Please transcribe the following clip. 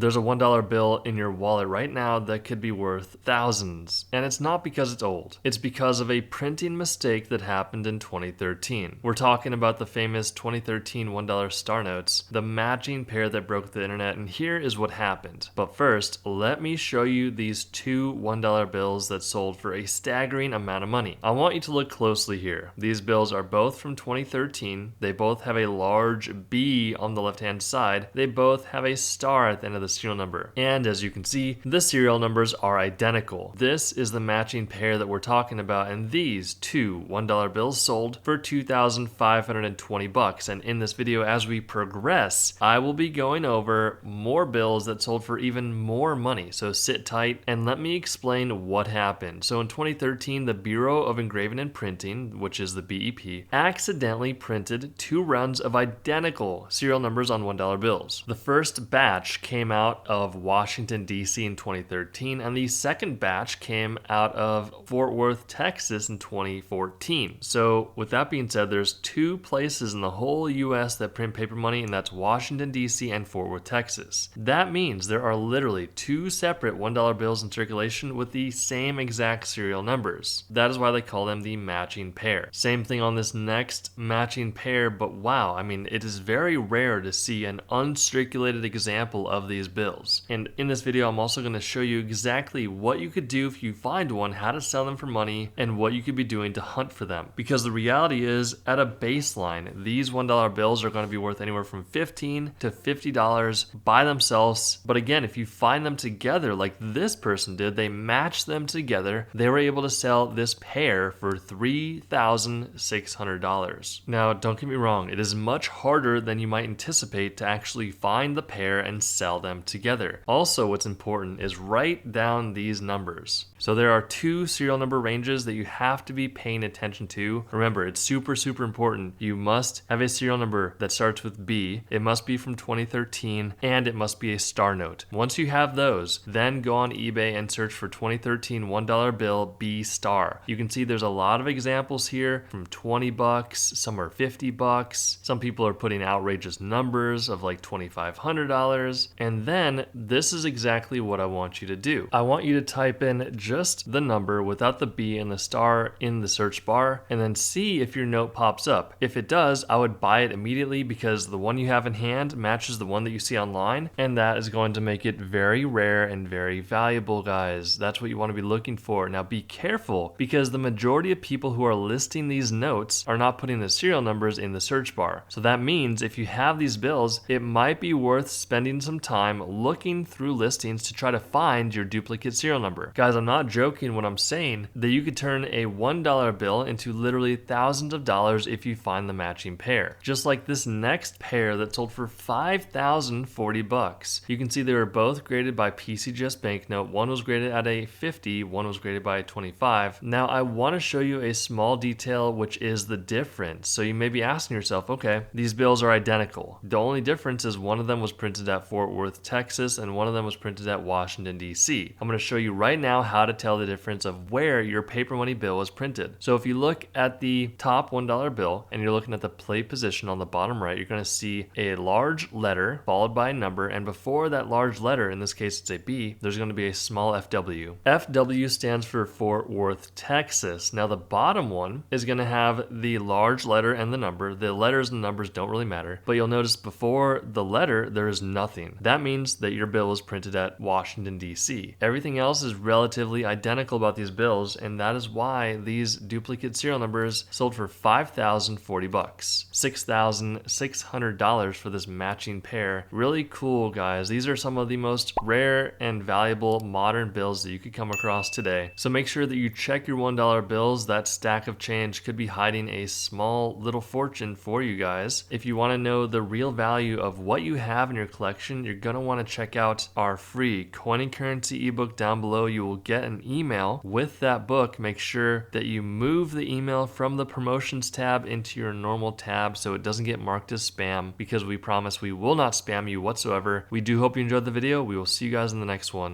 there's a $1 bill in your wallet right now that could be worth thousands. And it's not because it's old. It's because of a printing mistake that happened in 2013. We're talking about the famous 2013 $1 star notes, the matching pair that broke the internet, and here is what happened. But first, let me show you these two $1 bills that sold for a staggering amount of money. I want you to look closely here. These bills are both from 2013. They both have a large B on the left-hand side. They both have a star at the end of the serial number. And as you can see, the serial numbers are identical. This is the matching pair that we're talking about, and these two $1 bills sold for $2,520. And in this video, as we progress, I will be going over more bills that sold for even more money. So sit tight and let me explain what happened. So in 2013, the Bureau of Engraving and Printing, which is the BEP, accidentally printed two runs of identical serial numbers on $1 bills. The first batch came out of Washington, D.C. in 2013, and the second batch came out of Fort Worth, Texas in 2014. So with that being said, there's two places in the whole US that print paper money, and that's Washington, D.C. and Fort Worth, Texas. That means there are literally two separate $1 bills in circulation with the same exact serial numbers. That is why they call them the matching pair. Same thing on this next matching pair, but wow, I mean, it is very rare to see an uncirculated example of these bills. And in this video, I'm also going to show you exactly what you could do if you find one, how to sell them for money, and what you could be doing to hunt for them. Because the reality is, at a baseline, these $1 bills are going to be worth anywhere from $15 to $50 by themselves. But again, if you find them together like this person did, they matched them together, they were able to sell this pair for $3,600. Now, don't get me wrong, it is much harder than you might anticipate to actually find the pair and sell them together. Also, what's important is write down these numbers. So there are two serial number ranges that you have to be paying attention to. Remember, it's super important. You must have a serial number that starts with B, it must be from 2013, and it must be a star note. Once you have those, then go on eBay and search for 2013 $1 bill B star. You can see there's a lot of examples here from $20, some are $50. Some people are putting outrageous numbers of like $2,500. And then this is exactly what I want you to do. I want you to type in just the number without the B and the star in the search bar, and then see if your note pops up. If it does, I would buy it immediately because the one you have in hand matches the one that you see online, and that is going to make it very rare and very valuable, guys. That's what you want to be looking for. Now be careful, because the majority of people who are listing these notes are not putting the serial numbers in the search bar. So that means if you have these bills, it might be worth spending some time looking through listings to try to find your duplicate serial number. Guys, I'm not joking when I'm saying that you could turn a $1 bill into literally thousands of dollars if you find the matching pair. Just like this next pair that sold for $5,040. You can see they were both graded by PCGS Banknote. One was graded at a 50, one was graded by a 25. Now I want to show you a small detail, which is the difference. So you may be asking yourself, okay, these bills are identical. The only difference is one of them was printed at Fort Worth, Texas, and one of them was printed at Washington, D.C. I'm going to show you right now how to tell the difference of where your paper money bill was printed. So if you look at the top $1 bill and you're looking at the plate position on the bottom right, you're going to see a large letter followed by a number, and before that large letter, in this case it's a B, there's going to be a small FW. FW stands for Fort Worth, Texas. Now the bottom one is going to have the large letter and the number. The letters and numbers don't really matter, but you'll notice before the letter there is nothing. That means that your bill was printed at Washington, D.C. Everything else is relatively identical about these bills, and that is why these duplicate serial numbers sold for $5,040, $6,600 for this matching pair. Really cool, guys. These are some of the most rare and valuable modern bills that you could come across today. So make sure that you check your $1 bills. That stack of change could be hiding a small little fortune for you guys. If you want to know the real value of what you have in your collection, you're going to want to check out our free Coin and Currency ebook down below. You will get an email with that book. Make sure that you move the email from the promotions tab into your normal tab so it doesn't get marked as spam, because we promise we will not spam you whatsoever. We do hope you enjoyed the video. We will see you guys in the next one.